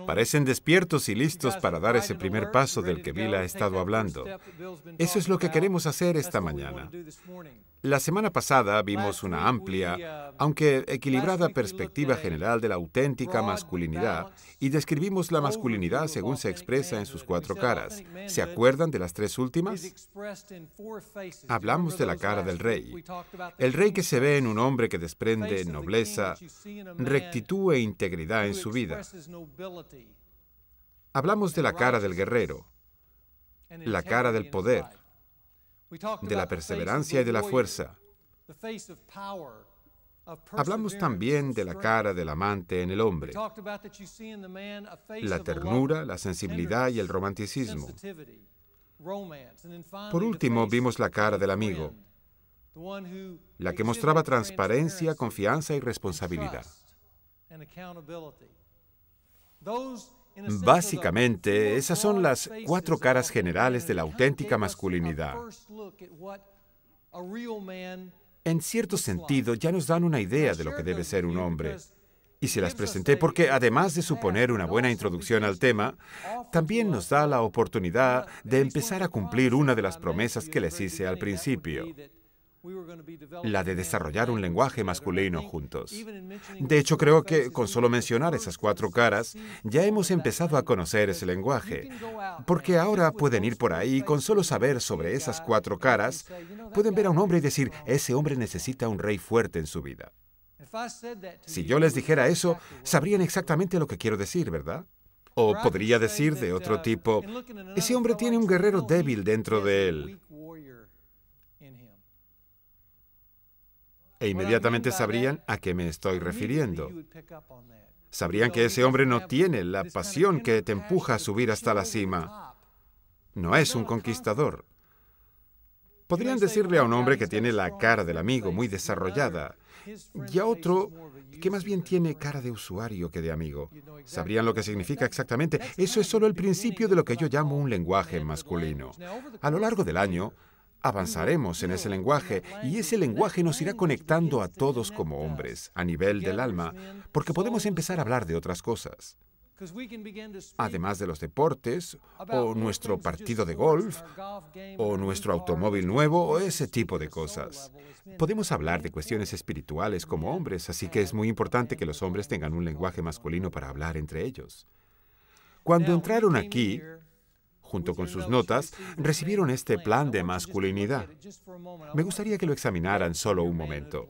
Parecen despiertos y listos para dar ese primer paso del que Bill ha estado hablando. Eso es lo que queremos hacer esta mañana. La semana pasada vimos una amplia, aunque equilibrada perspectiva general de la auténtica masculinidad y describimos la masculinidad según se expresa en sus cuatro caras. ¿Se acuerdan de las tres últimas? Hablamos de la cara del rey. El rey que se ve en un hombre que desprende nobleza, rectitud e integridad en su vida. Hablamos de la cara del guerrero, la cara del poder, de la perseverancia y de la fuerza. Hablamos también de la cara del amante en el hombre, la ternura, la sensibilidad y el romanticismo. Por último, vimos la cara del amigo, la que mostraba transparencia, confianza y responsabilidad. Básicamente, esas son las cuatro caras generales de la auténtica masculinidad. En cierto sentido, ya nos dan una idea de lo que debe ser un hombre. Y se las presenté porque, además de suponer una buena introducción al tema, también nos da la oportunidad de empezar a cumplir una de las promesas que les hice al principio, la de desarrollar un lenguaje masculino juntos. De hecho, creo que con solo mencionar esas cuatro caras, ya hemos empezado a conocer ese lenguaje, porque ahora pueden ir por ahí y con solo saber sobre esas cuatro caras, pueden ver a un hombre y decir, ese hombre necesita un rey fuerte en su vida. Si yo les dijera eso, sabrían exactamente lo que quiero decir, ¿verdad? O podría decir de otro tipo, ese hombre tiene un guerrero débil dentro de él. E inmediatamente sabrían a qué me estoy refiriendo. Sabrían que ese hombre no tiene la pasión que te empuja a subir hasta la cima. No es un conquistador. Podrían decirle a un hombre que tiene la cara del amigo muy desarrollada y a otro que más bien tiene cara de usuario que de amigo. Sabrían lo que significa exactamente. Eso es solo el principio de lo que yo llamo un lenguaje masculino. A lo largo del año, avanzaremos en ese lenguaje y ese lenguaje nos irá conectando a todos como hombres, a nivel del alma, porque podemos empezar a hablar de otras cosas. Además de los deportes, o nuestro partido de golf, o nuestro automóvil nuevo, o ese tipo de cosas. Podemos hablar de cuestiones espirituales como hombres, así que es muy importante que los hombres tengan un lenguaje masculino para hablar entre ellos. Cuando entraron aquí, junto con sus notas, recibieron este plan de masculinidad. Me gustaría que lo examinaran solo un momento.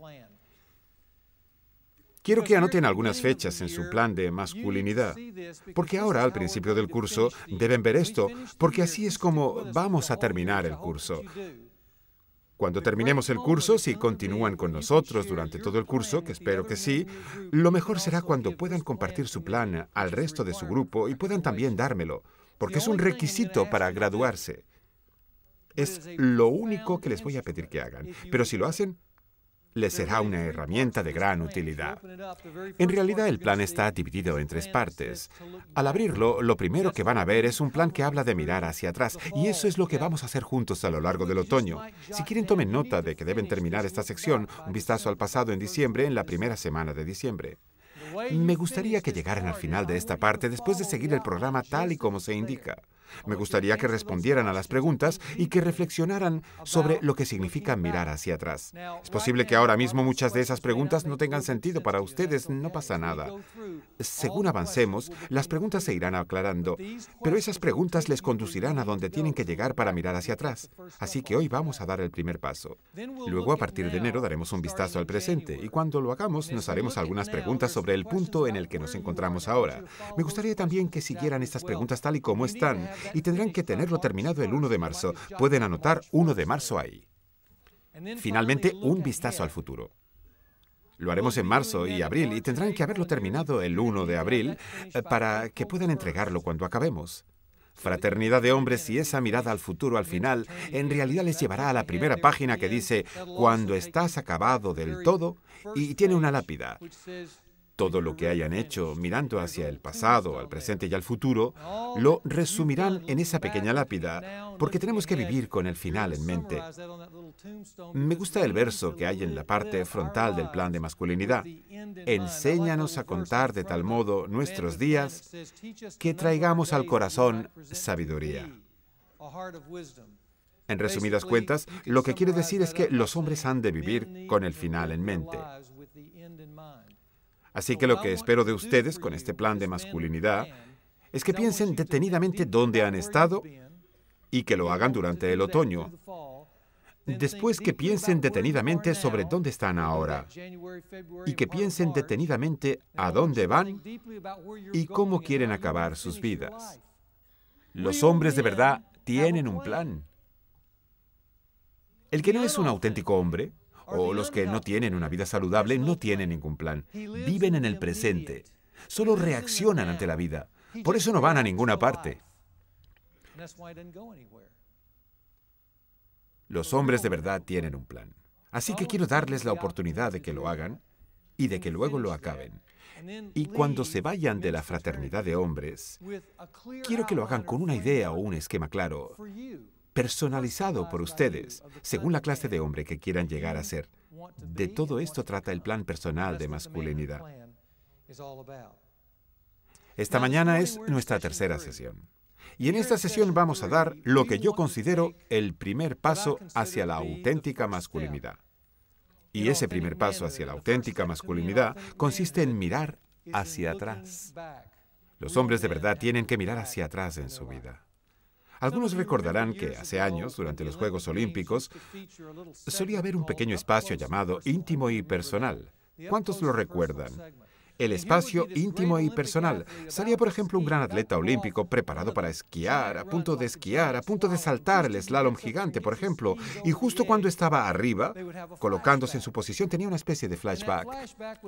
Quiero que anoten algunas fechas en su plan de masculinidad, porque ahora, al principio del curso, deben ver esto, porque así es como vamos a terminar el curso. Cuando terminemos el curso, si continúan con nosotros durante todo el curso, que espero que sí, lo mejor será cuando puedan compartir su plan al resto de su grupo y puedan también dármelo, porque es un requisito para graduarse. Es lo único que les voy a pedir que hagan, pero si lo hacen, les será una herramienta de gran utilidad. En realidad, el plan está dividido en tres partes. Al abrirlo, lo primero que van a ver es un plan que habla de mirar hacia atrás, y eso es lo que vamos a hacer juntos a lo largo del otoño. Si quieren, tomen nota de que deben terminar esta sección, un vistazo al pasado en diciembre, en la primera semana de diciembre. Me gustaría que llegaran al final de esta parte después de seguir el programa tal y como se indica. Me gustaría que respondieran a las preguntas y que reflexionaran sobre lo que significa mirar hacia atrás. Es posible que ahora mismo muchas de esas preguntas no tengan sentido para ustedes, no pasa nada. Según avancemos, las preguntas se irán aclarando, pero esas preguntas les conducirán a donde tienen que llegar para mirar hacia atrás. Así que hoy vamos a dar el primer paso. Luego, a partir de enero, daremos un vistazo al presente y cuando lo hagamos, nos haremos algunas preguntas sobre el punto en el que nos encontramos ahora. Me gustaría también que siguieran estas preguntas tal y como están y tendrán que tenerlo terminado el 1 de marzo. Pueden anotar 1 de marzo ahí. Finalmente, un vistazo al futuro. Lo haremos en marzo y abril y tendrán que haberlo terminado el 1 de abril para que puedan entregarlo cuando acabemos. Fraternidad de hombres y esa mirada al futuro al final en realidad les llevará a la primera página que dice «Cuando estás acabado del todo» y tiene una lápida. Todo lo que hayan hecho, mirando hacia el pasado, al presente y al futuro, lo resumirán en esa pequeña lápida, porque tenemos que vivir con el final en mente. Me gusta el verso que hay en la parte frontal del plan de masculinidad. Enséñanos a contar de tal modo nuestros días que traigamos al corazón sabiduría. En resumidas cuentas, lo que quiere decir es que los hombres han de vivir con el final en mente. Así que lo que espero de ustedes con este plan de masculinidad es que piensen detenidamente dónde han estado y que lo hagan durante el otoño. Después que piensen detenidamente sobre dónde están ahora y que piensen detenidamente a dónde van y cómo quieren acabar sus vidas. Los hombres de verdad tienen un plan. El que no es un auténtico hombre, o los que no tienen una vida saludable, no tienen ningún plan. Viven en el presente. Solo reaccionan ante la vida. Por eso no van a ninguna parte. Los hombres de verdad tienen un plan. Así que quiero darles la oportunidad de que lo hagan y de que luego lo acaben. Y cuando se vayan de la fraternidad de hombres, quiero que lo hagan con una idea o un esquema claro, personalizado por ustedes, según la clase de hombre que quieran llegar a ser. De todo esto trata el plan personal de masculinidad. Esta mañana es nuestra tercera sesión. Y en esta sesión vamos a dar lo que yo considero el primer paso hacia la auténtica masculinidad. Y ese primer paso hacia la auténtica masculinidad consiste en mirar hacia atrás. Los hombres de verdad tienen que mirar hacia atrás en su vida. Algunos recordarán que hace años, durante los Juegos Olímpicos, solía haber un pequeño espacio llamado íntimo y personal. ¿Cuántos lo recuerdan? El espacio íntimo y personal. Salía, por ejemplo, un gran atleta olímpico preparado para esquiar, a punto de saltar el slalom gigante, por ejemplo, y justo cuando estaba arriba, colocándose en su posición, tenía una especie de flashback.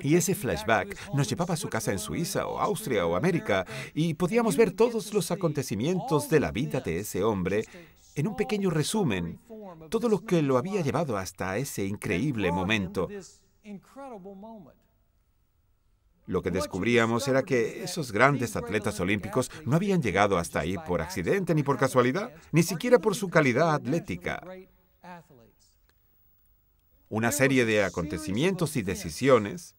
Y ese flashback nos llevaba a su casa en Suiza, o Austria, o América, y podíamos ver todos los acontecimientos de la vida de ese hombre en un pequeño resumen, todo lo que lo había llevado hasta ese increíble momento. Lo que descubríamos era que esos grandes atletas olímpicos no habían llegado hasta ahí por accidente ni por casualidad, ni siquiera por su calidad atlética. Una serie de acontecimientos y decisiones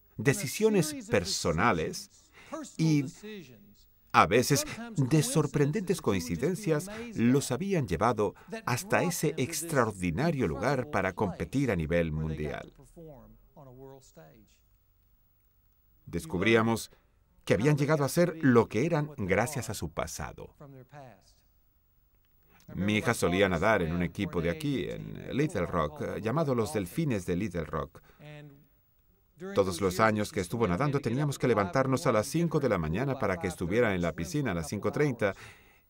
personales y a veces de sorprendentes coincidencias los habían llevado hasta ese extraordinario lugar para competir a nivel mundial. Descubríamos que habían llegado a ser lo que eran gracias a su pasado. Mi hija solía nadar en un equipo de aquí, en Little Rock, llamado los Delfines de Little Rock. Todos los años que estuvo nadando teníamos que levantarnos a las 5 de la mañana para que estuviera en la piscina a las 5:30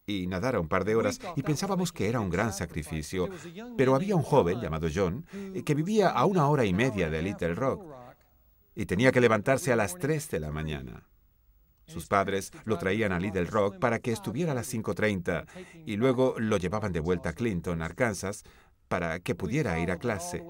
y nadara un par de horas, y pensábamos que era un gran sacrificio. Pero había un joven llamado John que vivía a 1 hora y media de Little Rock y tenía que levantarse a las 3 de la mañana. Sus padres lo traían a Little Rock para que estuviera a las 5:30 y luego lo llevaban de vuelta a Clinton, Arkansas, para que pudiera ir a clase.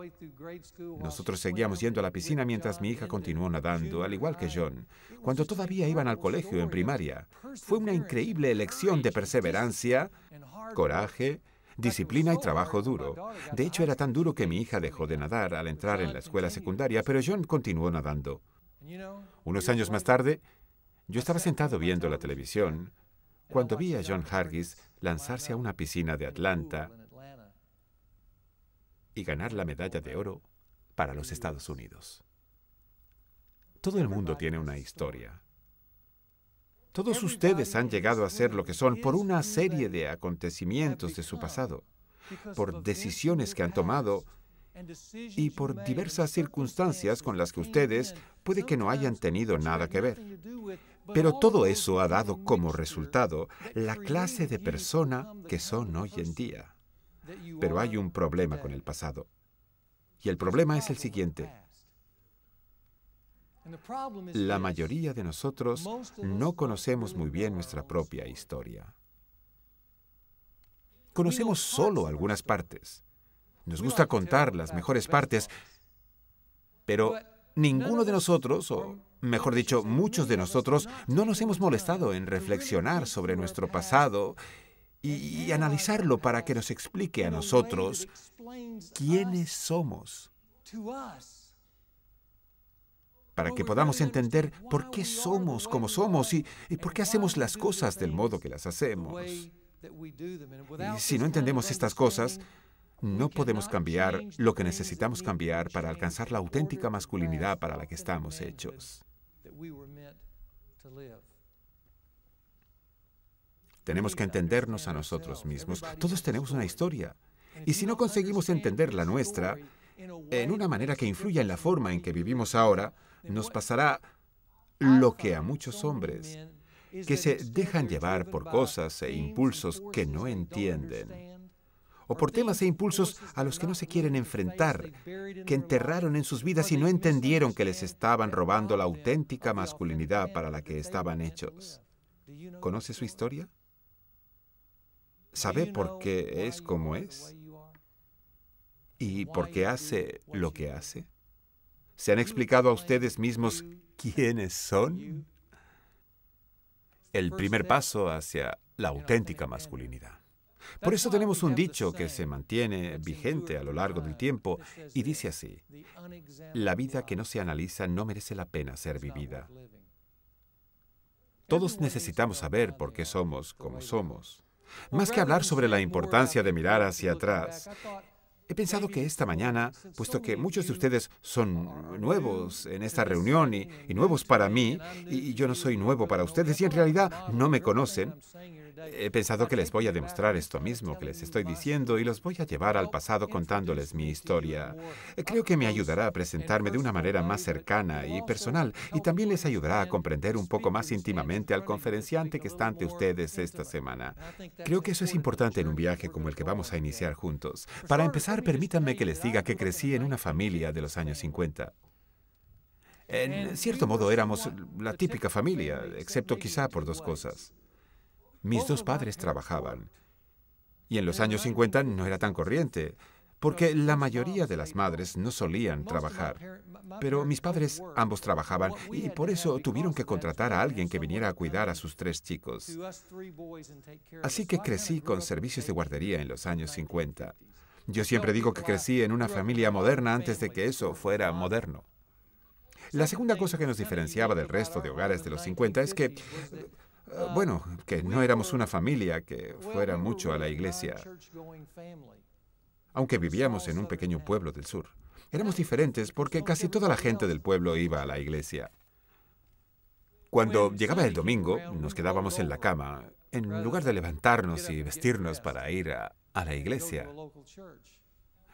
Nosotros seguíamos yendo a la piscina mientras mi hija continuó nadando, al igual que John, cuando todavía iban al colegio en primaria. Fue una increíble lección de perseverancia, coraje, disciplina y trabajo duro. De hecho, era tan duro que mi hija dejó de nadar al entrar en la escuela secundaria, pero John continuó nadando. Unos años más tarde, yo estaba sentado viendo la televisión cuando vi a John Hargis lanzarse a una piscina de Atlanta y ganar la medalla de oro para los Estados Unidos. Todo el mundo tiene una historia. Todos ustedes han llegado a ser lo que son por una serie de acontecimientos de su pasado, por decisiones que han tomado y por diversas circunstancias con las que ustedes puede que no hayan tenido nada que ver. Pero todo eso ha dado como resultado la clase de persona que son hoy en día. Pero hay un problema con el pasado. Y el problema es el siguiente. La mayoría de nosotros no conocemos muy bien nuestra propia historia. Conocemos solo algunas partes. Nos gusta contar las mejores partes, pero ninguno de nosotros, o Mejor dicho, muchos de nosotros no nos hemos molestado en reflexionar sobre nuestro pasado y analizarlo para que nos explique a nosotros quiénes somos, para que podamos entender por qué somos como somos y por qué hacemos las cosas del modo que las hacemos. Y si no entendemos estas cosas, no podemos cambiar lo que necesitamos cambiar para alcanzar la auténtica masculinidad para la que estamos hechos. Tenemos que entendernos a nosotros mismos. Todos tenemos una historia. Y si no conseguimos entender la nuestra, en una manera que influya en la forma en que vivimos ahora, nos pasará lo que a muchos hombres, que se dejan llevar por cosas e impulsos que no entienden, o por temas e impulsos a los que no se quieren enfrentar, que enterraron en sus vidas y no entendieron que les estaban robando la auténtica masculinidad para la que estaban hechos. ¿Conoce su historia? ¿Sabe por qué es como es? ¿Y por qué hace lo que hace? ¿Se han explicado a ustedes mismos quiénes son? El primer paso hacia la auténtica masculinidad. Por eso tenemos un dicho que se mantiene vigente a lo largo del tiempo y dice así: la vida que no se analiza no merece la pena ser vivida. Todos necesitamos saber por qué somos como somos. Más que hablar sobre la importancia de mirar hacia atrás, he pensado que esta mañana, puesto que muchos de ustedes son nuevos en esta reunión y nuevos para mí, y yo no soy nuevo para ustedes y en realidad no me conocen, he pensado que les voy a demostrar esto mismo que les estoy diciendo y los voy a llevar al pasado contándoles mi historia. Creo que me ayudará a presentarme de una manera más cercana y personal y también les ayudará a comprender un poco más íntimamente al conferenciante que está ante ustedes esta semana. Creo que eso es importante en un viaje como el que vamos a iniciar juntos. Para empezar, permítanme que les diga que crecí en una familia de los años 50. En cierto modo éramos la típica familia, excepto quizá por dos cosas. Mis dos padres trabajaban, y en los años 50 no era tan corriente, porque la mayoría de las madres no solían trabajar. Pero mis padres ambos trabajaban, y por eso tuvieron que contratar a alguien que viniera a cuidar a sus 3 chicos. Así que crecí con servicios de guardería en los años 50. Yo siempre digo que crecí en una familia moderna antes de que eso fuera moderno. La segunda cosa que nos diferenciaba del resto de hogares de los 50 es que, que no éramos una familia que fuera mucho a la iglesia, aunque vivíamos en un pequeño pueblo del sur. Éramos diferentes porque casi toda la gente del pueblo iba a la iglesia. Cuando llegaba el domingo, nos quedábamos en la cama, en lugar de levantarnos y vestirnos para ir a la iglesia.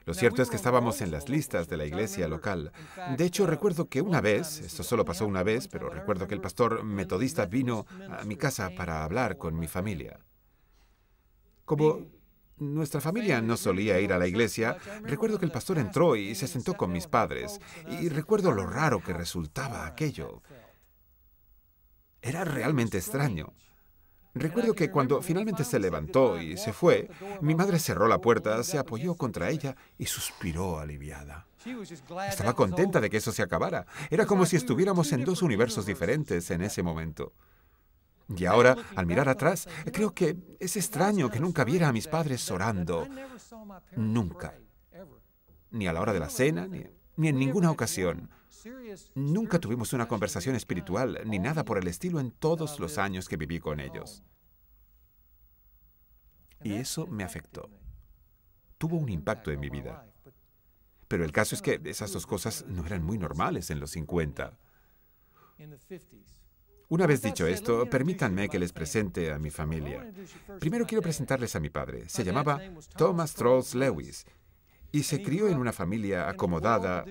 Lo cierto es que estábamos en las listas de la iglesia local. De hecho, recuerdo que una vez, esto solo pasó una vez, pero recuerdo que el pastor metodista vino a mi casa para hablar con mi familia. Como nuestra familia no solía ir a la iglesia, recuerdo que el pastor entró y se sentó con mis padres, y recuerdo lo raro que resultaba aquello. Era realmente extraño. Recuerdo que cuando finalmente se levantó y se fue, mi madre cerró la puerta, se apoyó contra ella y suspiró aliviada. Estaba contenta de que eso se acabara. Era como si estuviéramos en 2 universos diferentes en ese momento. Y ahora, al mirar atrás, creo que es extraño que nunca viera a mis padres orando. Nunca. Ni a la hora de la cena, ni en ninguna ocasión. Nunca tuvimos una conversación espiritual, ni nada por el estilo en todos los años que viví con ellos. Y eso me afectó. Tuvo un impacto en mi vida. Pero el caso es que esas 2 cosas no eran muy normales en los 50. Una vez dicho esto, permítanme que les presente a mi familia. Primero quiero presentarles a mi padre. Se llamaba Thomas Trolls Lewis y se crió en una familia acomodada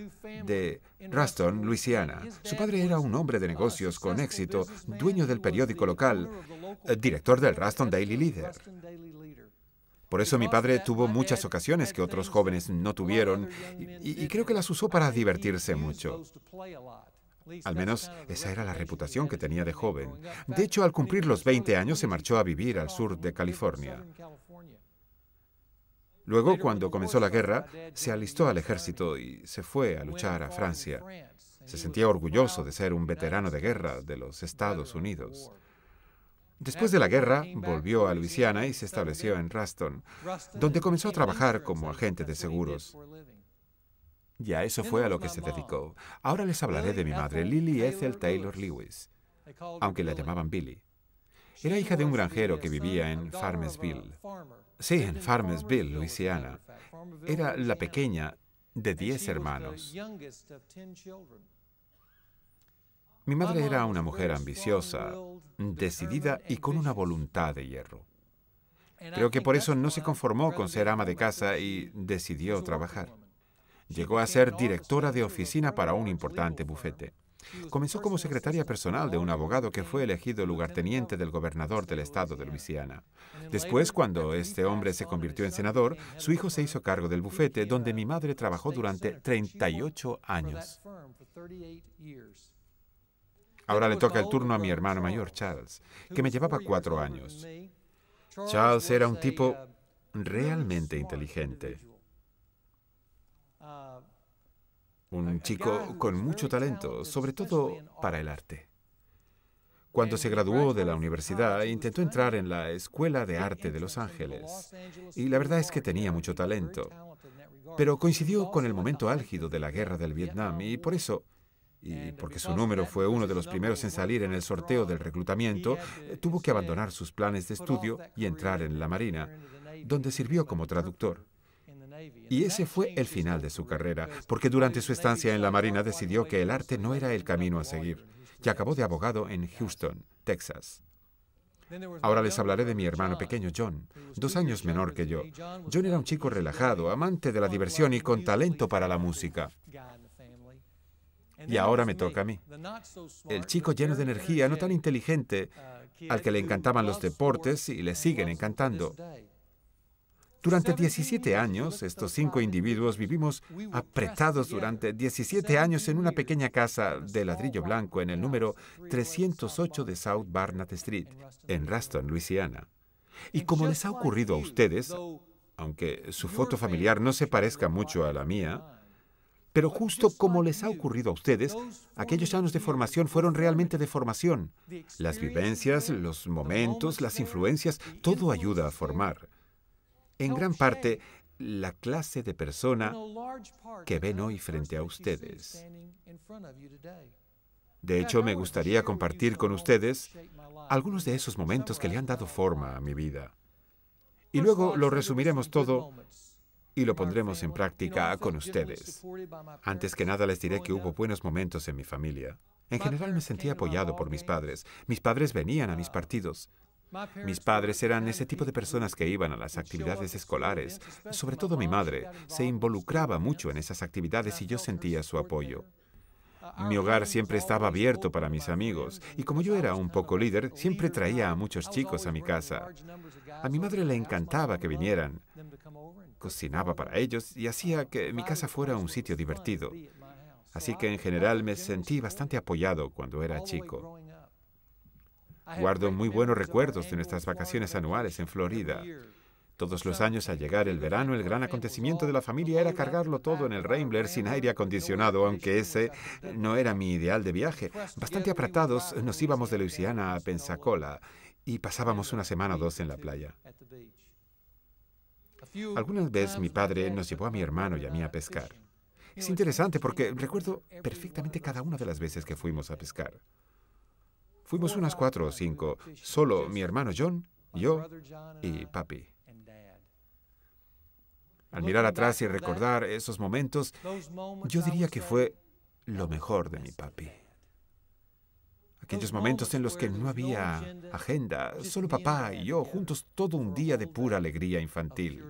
de Ruston, Luisiana. Su padre era un hombre de negocios con éxito, dueño del periódico local, director del Ruston Daily Leader. Por eso mi padre tuvo muchas ocasiones que otros jóvenes no tuvieron y creo que las usó para divertirse mucho. Al menos esa era la reputación que tenía de joven. De hecho, al cumplir los 20 años se marchó a vivir al sur de California. Luego, cuando comenzó la guerra, se alistó al ejército y se fue a luchar a Francia. Se sentía orgulloso de ser un veterano de guerra de los Estados Unidos. Después de la guerra, volvió a Luisiana y se estableció en Ruston, donde comenzó a trabajar como agente de seguros. Y a eso fue a lo que se dedicó. Ahora les hablaré de mi madre, Lily Ethel Taylor Lewis, aunque la llamaban Billy. Era hija de un granjero que vivía en Farmersville. Sí, en Farmersville, Luisiana. Era la pequeña de 10 hermanos. Mi madre era una mujer ambiciosa, decidida y con una voluntad de hierro. Creo que por eso no se conformó con ser ama de casa y decidió trabajar. Llegó a ser directora de oficina para un importante bufete. Comenzó como secretaria personal de un abogado que fue elegido lugarteniente del gobernador del estado de Luisiana. Después, cuando este hombre se convirtió en senador, su hijo se hizo cargo del bufete, donde mi madre trabajó durante 38 años. Ahora le toca el turno a mi hermano mayor, Charles, que me llevaba 4 años. Charles era un tipo realmente inteligente. Un chico con mucho talento, sobre todo para el arte. Cuando se graduó de la universidad, intentó entrar en la Escuela de Arte de Los Ángeles. Y la verdad es que tenía mucho talento. Pero coincidió con el momento álgido de la guerra del Vietnam y por eso, y porque su número fue uno de los primeros en salir en el sorteo del reclutamiento, tuvo que abandonar sus planes de estudio y entrar en la Marina, donde sirvió como traductor. Y ese fue el final de su carrera, porque durante su estancia en la Marina decidió que el arte no era el camino a seguir, y acabó de abogado en Houston, Texas. Ahora les hablaré de mi hermano pequeño, John, 2 años menor que yo. John era un chico relajado, amante de la diversión y con talento para la música. Y ahora me toca a mí. El chico lleno de energía, no tan inteligente, al que le encantaban los deportes y le siguen encantando. Durante 17 años, estos 5 individuos vivimos apretados durante 17 años en una pequeña casa de ladrillo blanco en el número 308 de South Barnett Street, en Ruston, Luisiana. Y como les ha ocurrido a ustedes, aunque su foto familiar no se parezca mucho a la mía, pero justo como les ha ocurrido a ustedes, aquellos años de formación fueron realmente de formación. Las vivencias, los momentos, las influencias, todo ayuda a formar. En gran parte, la clase de persona que ven hoy frente a ustedes. De hecho, me gustaría compartir con ustedes algunos de esos momentos que le han dado forma a mi vida. Y luego lo resumiremos todo y lo pondremos en práctica con ustedes. Antes que nada les diré que hubo buenos momentos en mi familia. En general me sentía apoyado por mis padres. Mis padres venían a mis partidos. Mis padres eran ese tipo de personas que iban a las actividades escolares. Sobre todo mi madre se involucraba mucho en esas actividades y yo sentía su apoyo. Mi hogar siempre estaba abierto para mis amigos y como yo era un poco líder, siempre traía a muchos chicos a mi casa. A mi madre le encantaba que vinieran. Cocinaba para ellos y hacía que mi casa fuera un sitio divertido. Así que en general me sentí bastante apoyado cuando era chico. Guardo muy buenos recuerdos de nuestras vacaciones anuales en Florida. Todos los años, al llegar el verano, el gran acontecimiento de la familia era cargarlo todo en el Rambler sin aire acondicionado, aunque ese no era mi ideal de viaje. Bastante apretados, nos íbamos de Luisiana a Pensacola y pasábamos una semana o 2 en la playa. Algunas veces mi padre nos llevó a mi hermano y a mí a pescar. Es interesante porque recuerdo perfectamente cada una de las veces que fuimos a pescar. Fuimos unas 4 o 5, solo mi hermano John, yo y papi. Al mirar atrás y recordar esos momentos, yo diría que fue lo mejor de mi papi. Aquellos momentos en los que no había agenda, solo papá y yo juntos todo un día de pura alegría infantil.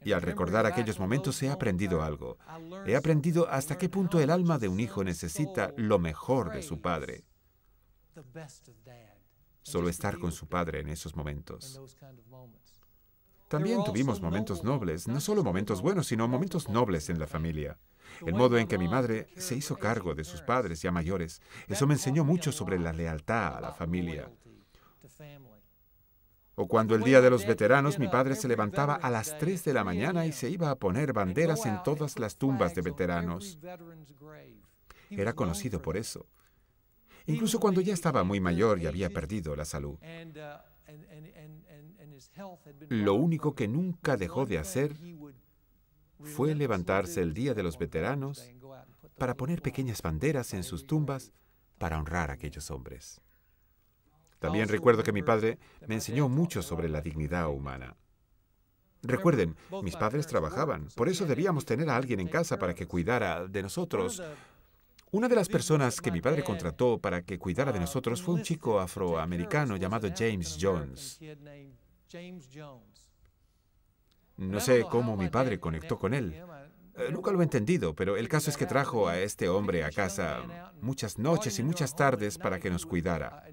Y al recordar aquellos momentos he aprendido algo. He aprendido hasta qué punto el alma de un hijo necesita lo mejor de su padre. Solo estar con su padre en esos momentos. También tuvimos momentos nobles, no solo momentos buenos, sino momentos nobles en la familia. El modo en que mi madre se hizo cargo de sus padres ya mayores, eso me enseñó mucho sobre la lealtad a la familia. O cuando el Día de los Veteranos, mi padre se levantaba a las 3 de la mañana y se iba a poner banderas en todas las tumbas de veteranos. Era conocido por eso. Incluso cuando ya estaba muy mayor y había perdido la salud. Lo único que nunca dejó de hacer fue levantarse el Día de los Veteranos para poner pequeñas banderas en sus tumbas para honrar a aquellos hombres. También recuerdo que mi padre me enseñó mucho sobre la dignidad humana. Recuerden, mis padres trabajaban, por eso debíamos tener a alguien en casa para que cuidara de nosotros. Una de las personas que mi padre contrató para que cuidara de nosotros fue un chico afroamericano llamado James Jones. No sé cómo mi padre conectó con él. Nunca lo he entendido, pero el caso es que trajo a este hombre a casa muchas noches y muchas tardes para que nos cuidara.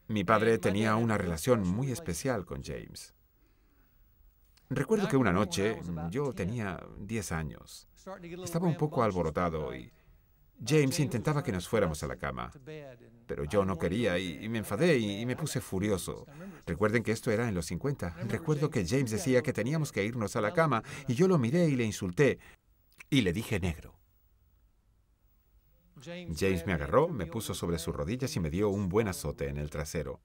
Mi padre tenía una relación muy especial con James. Recuerdo que una noche, yo tenía 10 años, estaba un poco alborotado y James intentaba que nos fuéramos a la cama, pero yo no quería y me enfadé y me puse furioso. Recuerden que esto era en los 50. Recuerdo que James decía que teníamos que irnos a la cama y yo lo miré y le insulté y le dije negro. James me agarró, me puso sobre sus rodillas y me dio un buen azote en el trasero.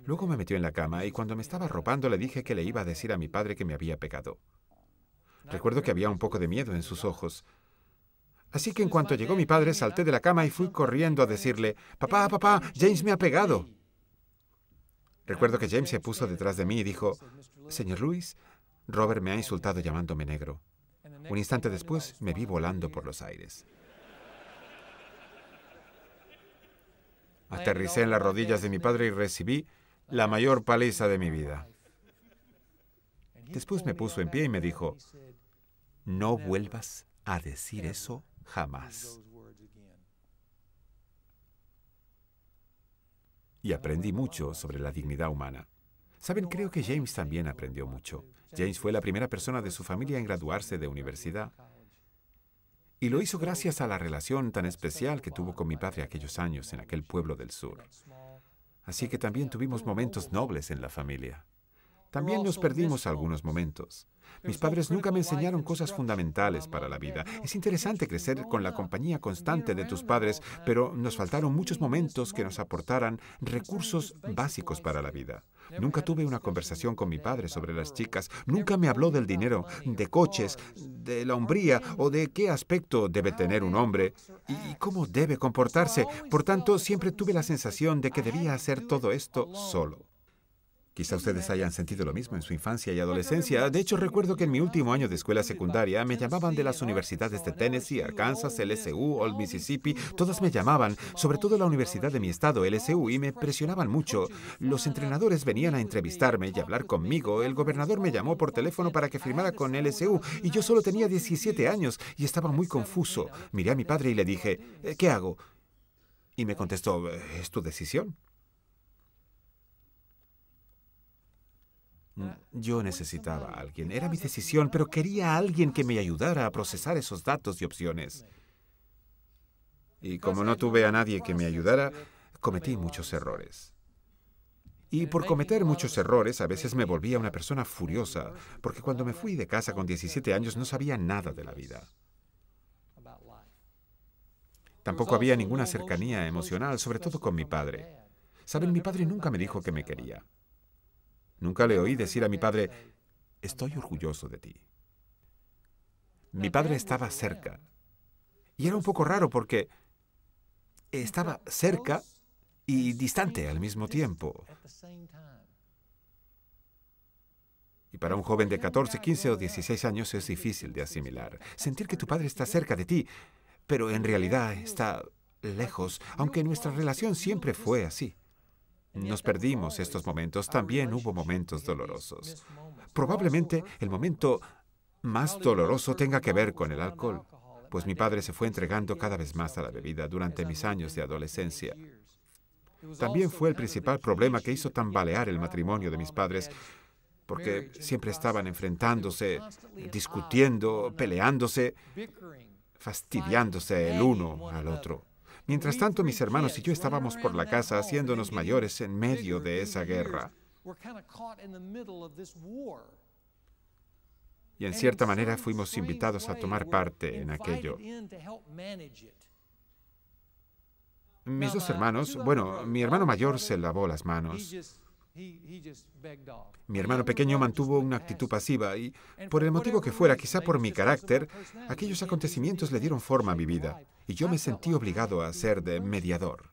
Luego me metió en la cama y cuando me estaba arropando le dije que le iba a decir a mi padre que me había pegado. Recuerdo que había un poco de miedo en sus ojos. Así que en cuanto llegó mi padre, salté de la cama y fui corriendo a decirle, «Papá, papá, James me ha pegado». Recuerdo que James se puso detrás de mí y dijo, «Señor Lewis, Robert me ha insultado llamándome negro». Un instante después me vi volando por los aires. Aterricé en las rodillas de mi padre y recibí la mayor paliza de mi vida. Después me puso en pie y me dijo, «No vuelvas a decir eso jamás». Y aprendí mucho sobre la dignidad humana. Saben, creo que James también aprendió mucho. James fue la primera persona de su familia en graduarse de universidad. Y lo hizo gracias a la relación tan especial que tuvo con mi padre aquellos años en aquel pueblo del sur. Así que también tuvimos momentos nobles en la familia. También nos perdimos algunos momentos. Mis padres nunca me enseñaron cosas fundamentales para la vida. Es interesante crecer con la compañía constante de tus padres, pero nos faltaron muchos momentos que nos aportaran recursos básicos para la vida. Nunca tuve una conversación con mi padre sobre las chicas. Nunca me habló del dinero, de coches, de la hombría o de qué aspecto debe tener un hombre y cómo debe comportarse. Por tanto, siempre tuve la sensación de que debía hacer todo esto solo. Quizá ustedes hayan sentido lo mismo en su infancia y adolescencia. De hecho, recuerdo que en mi último año de escuela secundaria me llamaban de las universidades de Tennessee, Arkansas, LSU, Old Mississippi. Todas me llamaban, sobre todo la universidad de mi estado, LSU, y me presionaban mucho. Los entrenadores venían a entrevistarme y hablar conmigo. El gobernador me llamó por teléfono para que firmara con LSU y yo solo tenía 17 años y estaba muy confuso. Miré a mi padre y le dije, ¿qué hago? Y me contestó, ¿es tu decisión? Yo necesitaba a alguien. Era mi decisión, pero quería a alguien que me ayudara a procesar esos datos y opciones. Y como no tuve a nadie que me ayudara, cometí muchos errores. Y por cometer muchos errores, a veces me volvía una persona furiosa, porque cuando me fui de casa con 17 años no sabía nada de la vida. Tampoco había ninguna cercanía emocional, sobre todo con mi padre. Saben, mi padre nunca me dijo que me quería. Nunca le oí decir a mi padre, estoy orgulloso de ti. Mi padre estaba cerca. Y era un poco raro porque estaba cerca y distante al mismo tiempo. Y para un joven de 14, 15 o 16 años es difícil de asimilar. Sentir que tu padre está cerca de ti, pero en realidad está lejos, aunque nuestra relación siempre fue así. Nos perdimos estos momentos, también hubo momentos dolorosos. Probablemente el momento más doloroso tenga que ver con el alcohol, pues mi padre se fue entregando cada vez más a la bebida durante mis años de adolescencia. También fue el principal problema que hizo tambalear el matrimonio de mis padres, porque siempre estaban enfrentándose, discutiendo, peleándose, fastidiándose el uno al otro. Mientras tanto, mis hermanos y yo estábamos por la casa haciéndonos mayores en medio de esa guerra. Y en cierta manera fuimos invitados a tomar parte en aquello. Mis dos hermanos, bueno, mi hermano mayor se lavó las manos. Mi hermano pequeño mantuvo una actitud pasiva y, por el motivo que fuera, quizá por mi carácter, aquellos acontecimientos le dieron forma a mi vida y yo me sentí obligado a ser de mediador.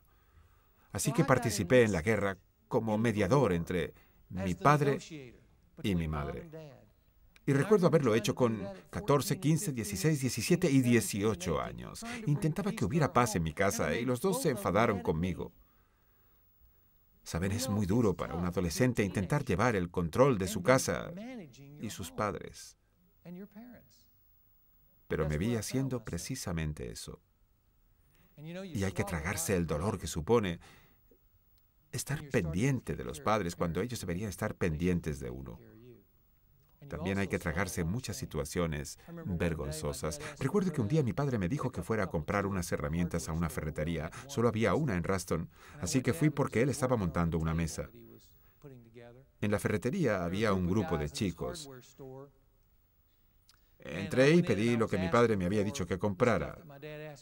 Así que participé en la guerra como mediador entre mi padre y mi madre. Y recuerdo haberlo hecho con 14, 15, 16, 17 y 18 años. Intentaba que hubiera paz en mi casa y los dos se enfadaron conmigo. Saben, es muy duro para un adolescente intentar llevar el control de su casa y sus padres. Pero me vi haciendo precisamente eso. Y hay que tragarse el dolor que supone estar pendiente de los padres cuando ellos deberían estar pendientes de uno. También hay que tragarse muchas situaciones vergonzosas. Recuerdo que un día mi padre me dijo que fuera a comprar unas herramientas a una ferretería. Solo había una en Ruston, así que fui porque él estaba montando una mesa. En la ferretería había un grupo de chicos. Entré y pedí lo que mi padre me había dicho que comprara.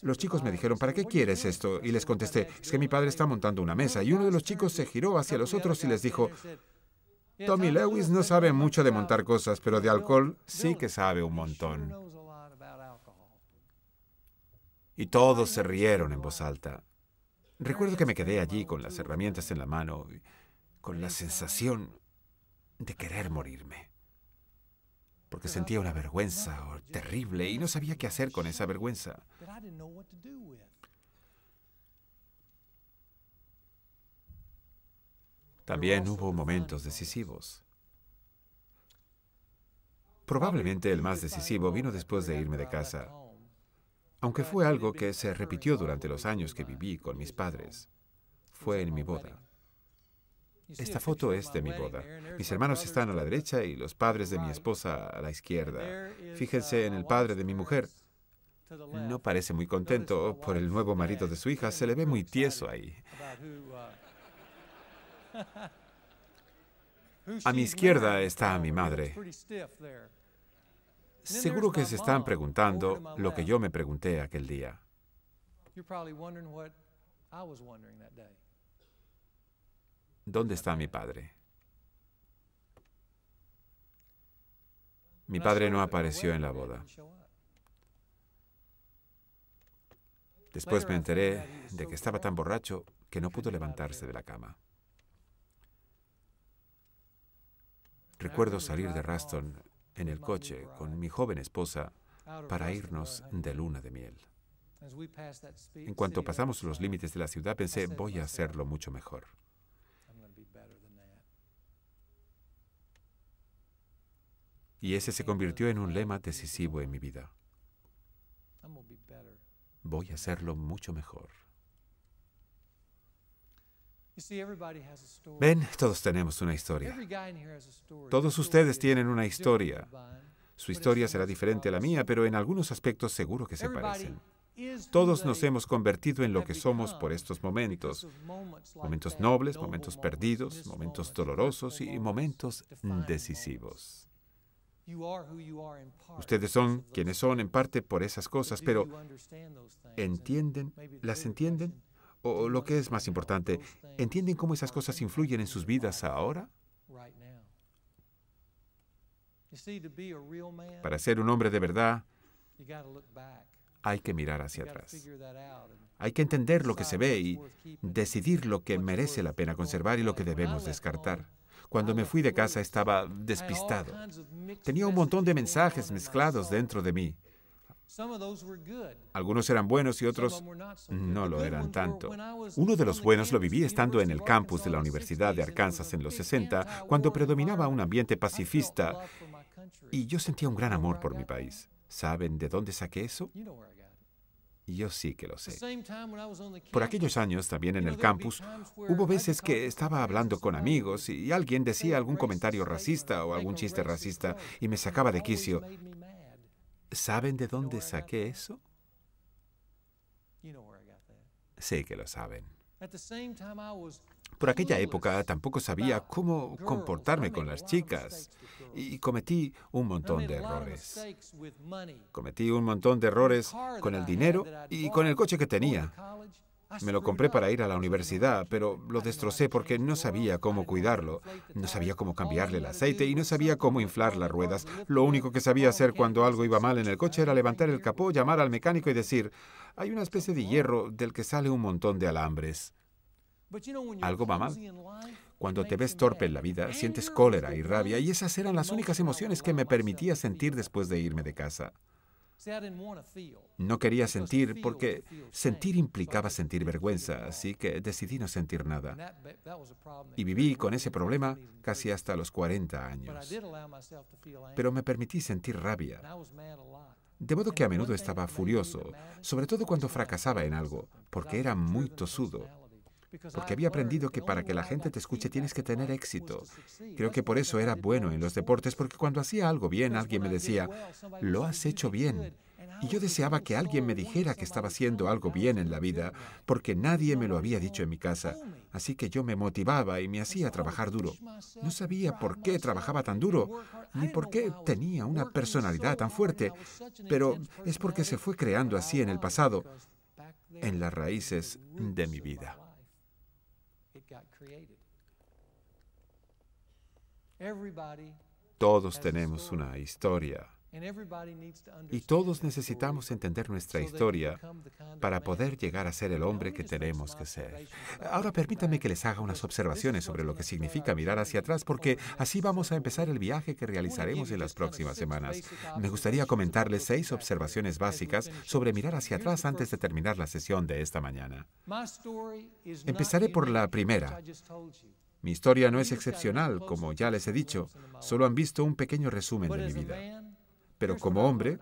Los chicos me dijeron, ¿para qué quieres esto? Y les contesté, es que mi padre está montando una mesa. Y uno de los chicos se giró hacia los otros y les dijo, Tommy Lewis no sabe mucho de montar cosas, pero de alcohol sí que sabe un montón. Y todos se rieron en voz alta. Recuerdo que me quedé allí con las herramientas en la mano, con la sensación de querer morirme. Porque sentía una vergüenza terrible y no sabía qué hacer con esa vergüenza. También hubo momentos decisivos. Probablemente el más decisivo vino después de irme de casa, aunque fue algo que se repitió durante los años que viví con mis padres. Fue en mi boda. Esta foto es de mi boda. Mis hermanos están a la derecha y los padres de mi esposa a la izquierda. Fíjense en el padre de mi mujer. No parece muy contento por el nuevo marido de su hija. Se le ve muy tieso ahí. A mi izquierda está mi madre. Seguro que se están preguntando lo que yo me pregunté aquel día. ¿Dónde está mi padre? Mi padre no apareció en la boda. Después me enteré de que estaba tan borracho que no pudo levantarse de la cama. Recuerdo salir de Ruston en el coche con mi joven esposa para irnos de luna de miel. En cuanto pasamos los límites de la ciudad, pensé, voy a hacerlo mucho mejor. Y ese se convirtió en un lema decisivo en mi vida. Voy a hacerlo mucho mejor. Ven, todos tenemos una historia. Todos ustedes tienen una historia. Su historia será diferente a la mía, pero en algunos aspectos seguro que se parecen. Todos nos hemos convertido en lo que somos por estos momentos. Momentos nobles, momentos perdidos, momentos dolorosos y momentos decisivos. Ustedes son quienes son en parte por esas cosas, pero ¿entienden? ¿Las entienden? O lo que es más importante, ¿entienden cómo esas cosas influyen en sus vidas ahora? Para ser un hombre de verdad, hay que mirar hacia atrás. Hay que entender lo que se ve y decidir lo que merece la pena conservar y lo que debemos descartar. Cuando me fui de casa estaba despistado. Tenía un montón de mensajes mezclados dentro de mí. Algunos eran buenos y otros no lo eran tanto. Uno de los buenos lo viví estando en el campus de la Universidad de Arkansas en los 60, cuando predominaba un ambiente pacifista y yo sentía un gran amor por mi país. ¿Saben de dónde saqué eso? Yo sí que lo sé. Por aquellos años, también en el campus, hubo veces que estaba hablando con amigos y alguien decía algún comentario racista o algún chiste racista y me sacaba de quicio. ¿Saben de dónde saqué eso? Sé que lo saben. Por aquella época tampoco sabía cómo comportarme con las chicas y cometí un montón de errores. Cometí un montón de errores con el dinero y con el coche que tenía. Me lo compré para ir a la universidad, pero lo destrocé porque no sabía cómo cuidarlo, no sabía cómo cambiarle el aceite y no sabía cómo inflar las ruedas. Lo único que sabía hacer cuando algo iba mal en el coche era levantar el capó, llamar al mecánico y decir, hay una especie de hierro del que sale un montón de alambres. Algo va mal. Cuando te ves torpe en la vida, sientes cólera y rabia, y esas eran las únicas emociones que me permitía sentir después de irme de casa. No quería sentir porque sentir implicaba sentir vergüenza, así que decidí no sentir nada. Y viví con ese problema casi hasta los 40 años. Pero me permití sentir rabia. De modo que a menudo estaba furioso, sobre todo cuando fracasaba en algo, porque era muy tosudo. Porque había aprendido que para que la gente te escuche tienes que tener éxito. Creo que por eso era bueno en los deportes, porque cuando hacía algo bien, alguien me decía, lo has hecho bien. Y yo deseaba que alguien me dijera que estaba haciendo algo bien en la vida, porque nadie me lo había dicho en mi casa. Así que yo me motivaba y me hacía trabajar duro. No sabía por qué trabajaba tan duro, ni por qué tenía una personalidad tan fuerte, pero es porque se fue creando así en el pasado, en las raíces de mi vida. Todos tenemos una historia y todos necesitamos entender nuestra historia para poder llegar a ser el hombre que tenemos que ser. Ahora permítanme que les haga unas observaciones sobre lo que significa mirar hacia atrás, porque así vamos a empezar el viaje que realizaremos en las próximas semanas. Me gustaría comentarles 6 observaciones básicas sobre mirar hacia atrás antes de terminar la sesión de esta mañana. Empezaré por la primera. Mi historia no es excepcional, como ya les he dicho. Solo han visto un pequeño resumen de mi vida. Pero como hombre,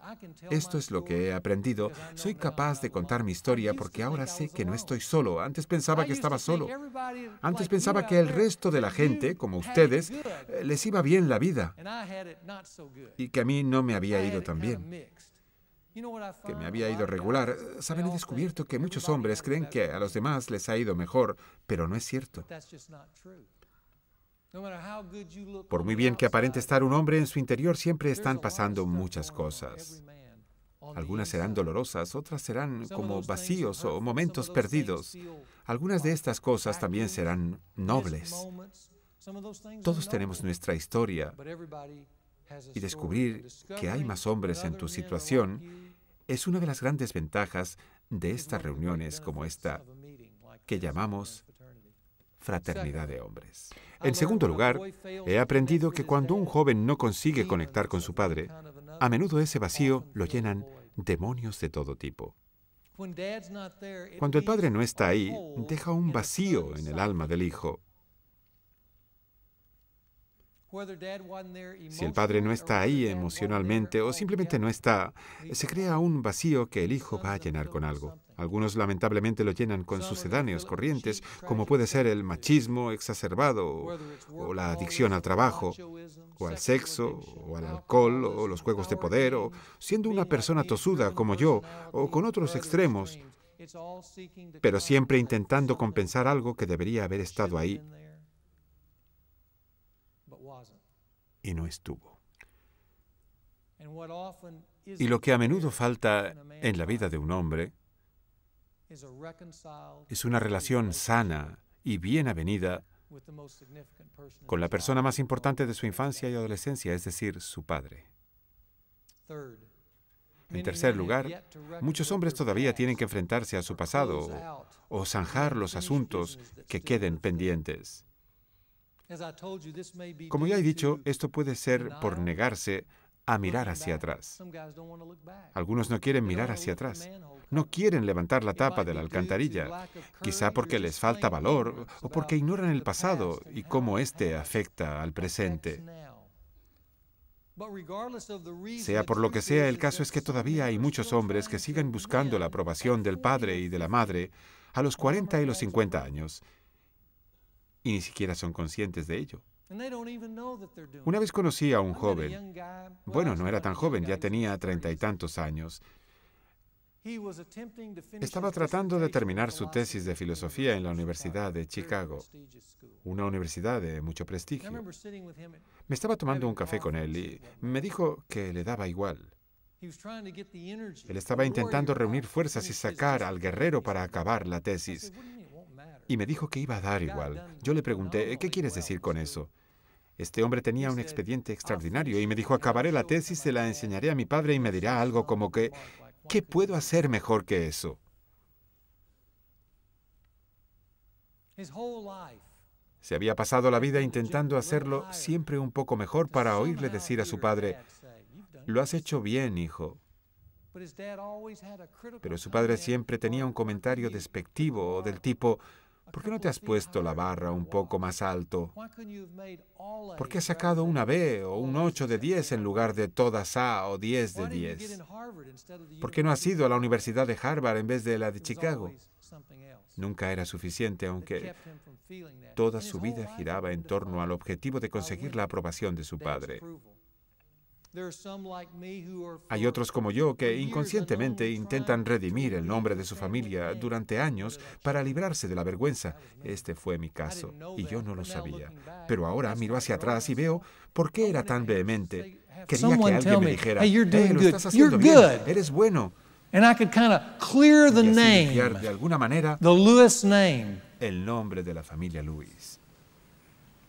esto es lo que he aprendido. Soy capaz de contar mi historia porque ahora sé que no estoy solo. Antes pensaba que estaba solo. Antes pensaba que el resto de la gente, como ustedes, les iba bien la vida. Y que a mí no me había ido tan bien. Que me había ido regular. Saben, he descubierto que muchos hombres creen que a los demás les ha ido mejor, pero no es cierto. Por muy bien que aparente estar un hombre, en su interior siempre están pasando muchas cosas. Algunas serán dolorosas, otras serán como vacíos o momentos perdidos. Algunas de estas cosas también serán nobles. Todos tenemos nuestra historia, y descubrir que hay más hombres en tu situación es una de las grandes ventajas de estas reuniones como esta que llamamos fraternidad de hombres. En segundo lugar, he aprendido que cuando un joven no consigue conectar con su padre, a menudo ese vacío lo llenan demonios de todo tipo. Cuando el padre no está ahí, deja un vacío en el alma del hijo. Si el padre no está ahí emocionalmente o simplemente no está, se crea un vacío que el hijo va a llenar con algo. Algunos lamentablemente lo llenan con sucedáneos corrientes, como puede ser el machismo exacerbado, o la adicción al trabajo, o al sexo, o al alcohol, o los juegos de poder, o siendo una persona tosuda como yo, o con otros extremos, pero siempre intentando compensar algo que debería haber estado ahí y no estuvo. Y lo que a menudo falta en la vida de un hombre es una relación sana y bien avenida con la persona más importante de su infancia y adolescencia, es decir, su padre. En tercer lugar, muchos hombres todavía tienen que enfrentarse a su pasado o zanjar los asuntos que queden pendientes. Como ya he dicho, esto puede ser por negarse a mirar hacia atrás. Algunos no quieren mirar hacia atrás. No quieren levantar la tapa de la alcantarilla, quizá porque les falta valor o porque ignoran el pasado y cómo éste afecta al presente. Sea por lo que sea, el caso es que todavía hay muchos hombres que siguen buscando la aprobación del padre y de la madre a los 40 y los 50 años. Y ni siquiera son conscientes de ello. Una vez conocí a un joven. Bueno, no era tan joven, ya tenía 30 y tantos años. Estaba tratando de terminar su tesis de filosofía en la Universidad de Chicago, una universidad de mucho prestigio. Me estaba tomando un café con él y me dijo que le daba igual. Él estaba intentando reunir fuerzas y sacar al guerrero para acabar la tesis. Y me dijo que iba a dar igual. Yo le pregunté, ¿qué quieres decir con eso? Este hombre tenía un expediente extraordinario y me dijo, acabaré la tesis, se la enseñaré a mi padre y me dirá algo como que, ¿qué puedo hacer mejor que eso? Se había pasado la vida intentando hacerlo siempre un poco mejor para oírle decir a su padre, lo has hecho bien, hijo. Pero su padre siempre tenía un comentario despectivo del tipo, ¿por qué no te has puesto la barra un poco más alto? ¿Por qué has sacado una B o un 8 de 10 en lugar de todas A o 10 de 10? ¿Por qué no has ido a la Universidad de Harvard en vez de la de Chicago? Nunca era suficiente, aunque toda su vida giraba en torno al objetivo de conseguir la aprobación de su padre. Hay otros como yo que inconscientemente intentan redimir el nombre de su familia durante años para librarse de la vergüenza. Este fue mi caso, y yo no lo sabía. Pero ahora miro hacia atrás y veo por qué era tan vehemente. Quería que alguien me dijera, lo estás haciendo bien, eres bueno. And I could kind of clear the Y así name, limpiar de alguna manera the Lewis name. el nombre de la familia Lewis.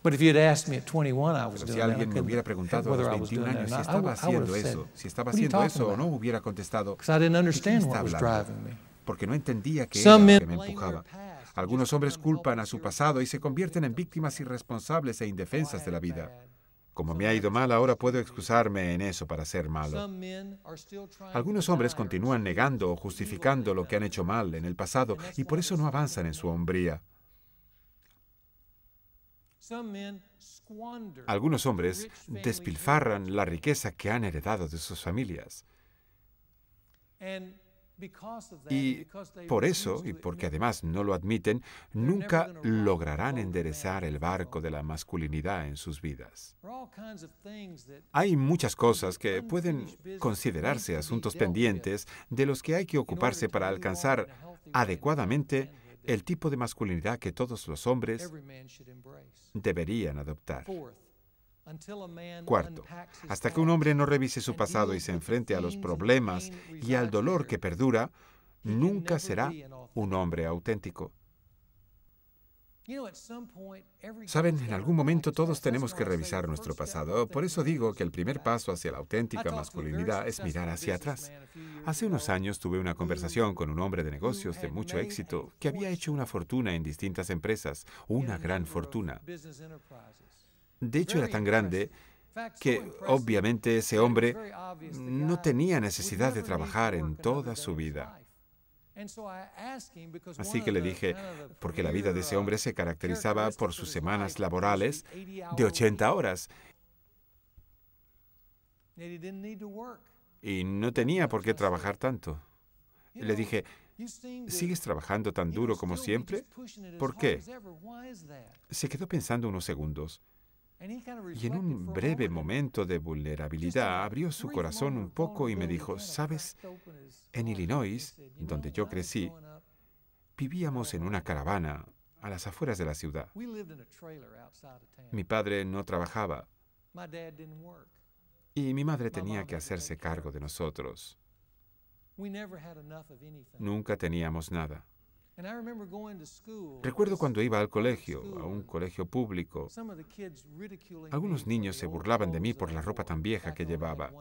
But if you'd asked me at 21, I was Pero doing si that. I alguien me couldn't hubiera have preguntado a whether los I was 21 doing that or años si not. estaba I would haciendo have said, eso, si estaba "What are you haciendo talking eso o no, about?" hubiera contestado, Because I didn't ¿de qué understand está what was hablando? driving me. Porque no entendía qué Some era men lo que me empujaba. Algunos hombres culpan a su pasado y se convierten en víctimas irresponsables e indefensas de la vida. Como me ha ido mal, ahora puedo excusarme en eso para ser malo. Algunos hombres continúan negando o justificando lo que han hecho mal en el pasado y por eso no avanzan en su hombría. Algunos hombres despilfarran la riqueza que han heredado de sus familias. Y por eso, y porque además no lo admiten, nunca lograrán enderezar el barco de la masculinidad en sus vidas. Hay muchas cosas que pueden considerarse asuntos pendientes de los que hay que ocuparse para alcanzar adecuadamente el tipo de masculinidad que todos los hombres deberían adoptar. Cuarto, hasta que un hombre no revise su pasado y se enfrente a los problemas y al dolor que perdura, nunca será un hombre auténtico. Saben, en algún momento todos tenemos que revisar nuestro pasado. Por eso digo que el primer paso hacia la auténtica masculinidad es mirar hacia atrás. Hace unos años tuve una conversación con un hombre de negocios de mucho éxito que había hecho una fortuna en distintas empresas, una gran fortuna. De hecho, era tan grande que, obviamente, ese hombre no tenía necesidad de trabajar en toda su vida. Así que le dije, porque la vida de ese hombre se caracterizaba por sus semanas laborales de 80 horas. Y no tenía por qué trabajar tanto. Le dije, ¿sigues trabajando tan duro como siempre? ¿Por qué? Se quedó pensando unos segundos. Y en un breve momento de vulnerabilidad abrió su corazón un poco y me dijo, ¿sabes? En Illinois, donde yo crecí, vivíamos en una caravana a las afueras de la ciudad. Mi padre no trabajaba y mi madre tenía que hacerse cargo de nosotros. Nunca teníamos nada. Recuerdo cuando iba al colegio, a un colegio público. Algunos niños se burlaban de mí por la ropa tan vieja que llevaba.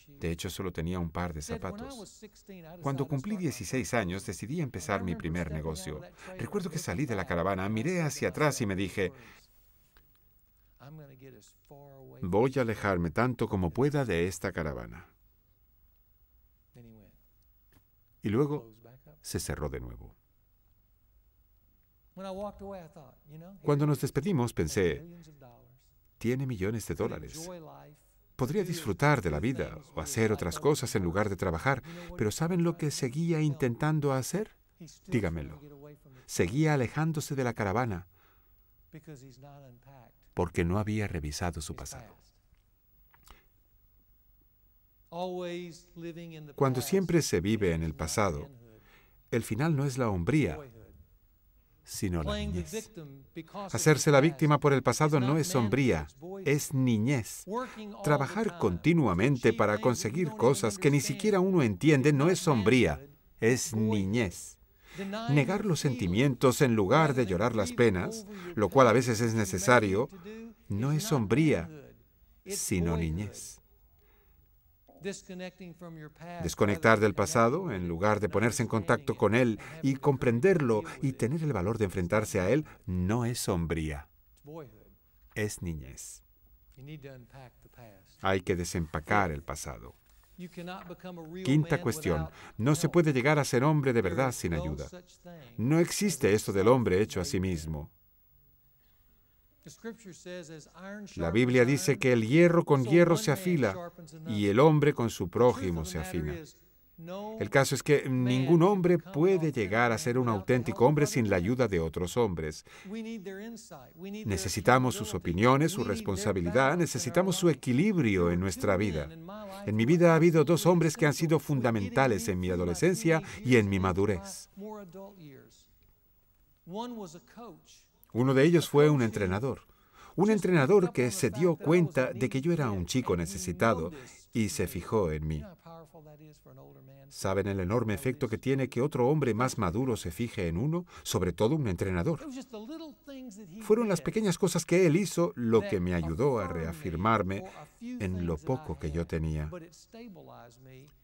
De hecho, solo tenía un par de zapatos. Cuando cumplí 16 años, decidí empezar mi primer negocio. Recuerdo que salí de la caravana, miré hacia atrás y me dije, voy a alejarme tanto como pueda de esta caravana. Y luego se cerró de nuevo. Cuando nos despedimos, pensé, tiene millones de dólares. Podría disfrutar de la vida o hacer otras cosas en lugar de trabajar, pero ¿saben lo que seguía intentando hacer? Dígamelo. Seguía alejándose de la caravana porque no había revisado su pasado. Cuando siempre se vive en el pasado, el final no es la hombría, sino la niñez. Hacerse la víctima por el pasado no es hombría, es niñez. Trabajar continuamente para conseguir cosas que ni siquiera uno entiende no es hombría, es niñez. Negar los sentimientos en lugar de llorar las penas, lo cual a veces es necesario, no es hombría, sino niñez. Desconectar del pasado, en lugar de ponerse en contacto con él y comprenderlo y tener el valor de enfrentarse a él, no es hombría, es niñez. Hay que desempacar el pasado. Quinta cuestión, no se puede llegar a ser hombre de verdad sin ayuda. No existe esto del hombre hecho a sí mismo. La Biblia dice que el hierro con hierro se afila y el hombre con su prójimo se afina. El caso es que ningún hombre puede llegar a ser un auténtico hombre sin la ayuda de otros hombres. Necesitamos sus opiniones, su responsabilidad, necesitamos su equilibrio en nuestra vida. En mi vida ha habido dos hombres que han sido fundamentales en mi adolescencia y en mi madurez. Uno de ellos fue un entrenador que se dio cuenta de que yo era un chico necesitado y se fijó en mí. ¿Saben el enorme efecto que tiene que otro hombre más maduro se fije en uno, sobre todo un entrenador? Fueron las pequeñas cosas que él hizo lo que me ayudó a reafirmarme en lo poco que yo tenía.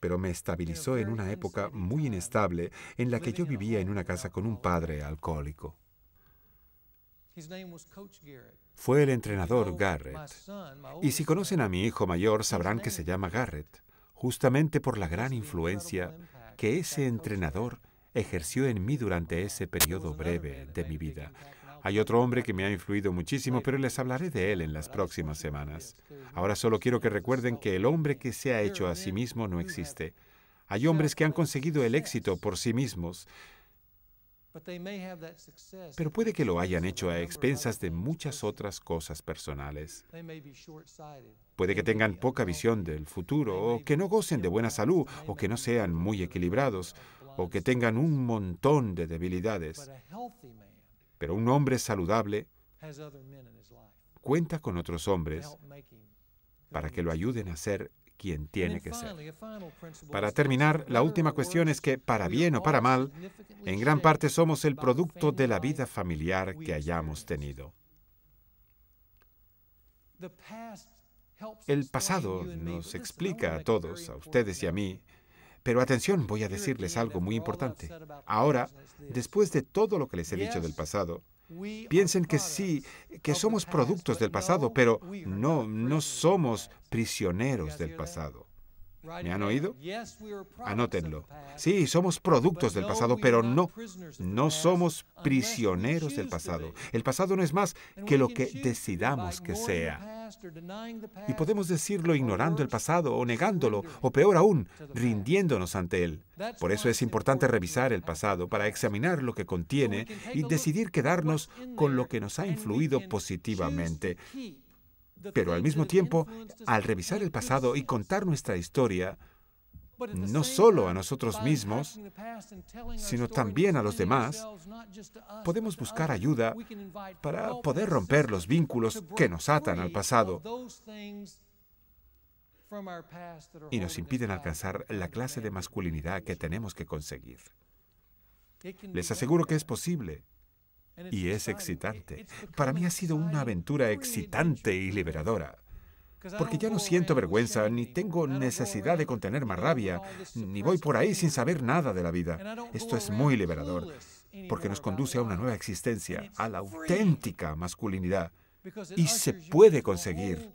Pero me estabilizó en una época muy inestable en la que yo vivía en una casa con un padre alcohólico. Fue el entrenador Garrett. Y si conocen a mi hijo mayor, sabrán que se llama Garrett, justamente por la gran influencia que ese entrenador ejerció en mí durante ese periodo breve de mi vida. Hay otro hombre que me ha influido muchísimo, pero les hablaré de él en las próximas semanas. Ahora solo quiero que recuerden que el hombre que se ha hecho a sí mismo no existe. Hay hombres que han conseguido el éxito por sí mismos, pero puede que lo hayan hecho a expensas de muchas otras cosas personales. Puede que tengan poca visión del futuro, o que no gocen de buena salud, o que no sean muy equilibrados, o que tengan un montón de debilidades. Pero un hombre saludable cuenta con otros hombres para que lo ayuden a ser quien tiene que ser. Para terminar, la última cuestión es que, para bien o para mal, en gran parte somos el producto de la vida familiar que hayamos tenido. El pasado nos explica a todos, a ustedes y a mí, pero atención, voy a decirles algo muy importante. Ahora, después de todo lo que les he dicho del pasado, piensen que sí, que somos productos del pasado, pero no somos prisioneros del pasado. ¿Me han oído? Anótenlo. Sí, somos productos del pasado, pero no somos prisioneros del pasado. El pasado no es más que lo que decidamos que sea. Y podemos decirlo ignorando el pasado o negándolo, o peor aún, rindiéndonos ante él. Por eso es importante revisar el pasado para examinar lo que contiene y decidir quedarnos con lo que nos ha influido positivamente. Pero al mismo tiempo, al revisar el pasado y contar nuestra historia, no solo a nosotros mismos, sino también a los demás, podemos buscar ayuda para poder romper los vínculos que nos atan al pasado y nos impiden alcanzar la clase de masculinidad que tenemos que conseguir. Les aseguro que es posible. Y es excitante. Para mí ha sido una aventura excitante y liberadora. Porque ya no siento vergüenza, ni tengo necesidad de contener más rabia, ni voy por ahí sin saber nada de la vida. Esto es muy liberador, porque nos conduce a una nueva existencia, a la auténtica masculinidad. Y se puede conseguir.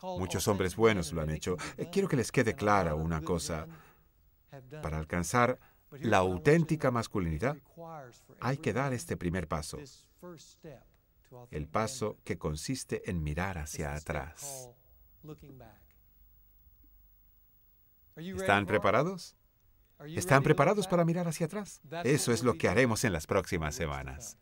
Muchos hombres buenos lo han hecho. Quiero que les quede clara una cosa. Para alcanzar la auténtica masculinidad, hay que dar este primer paso. El paso que consiste en mirar hacia atrás. ¿Están preparados? ¿Están preparados para mirar hacia atrás? Eso es lo que haremos en las próximas semanas.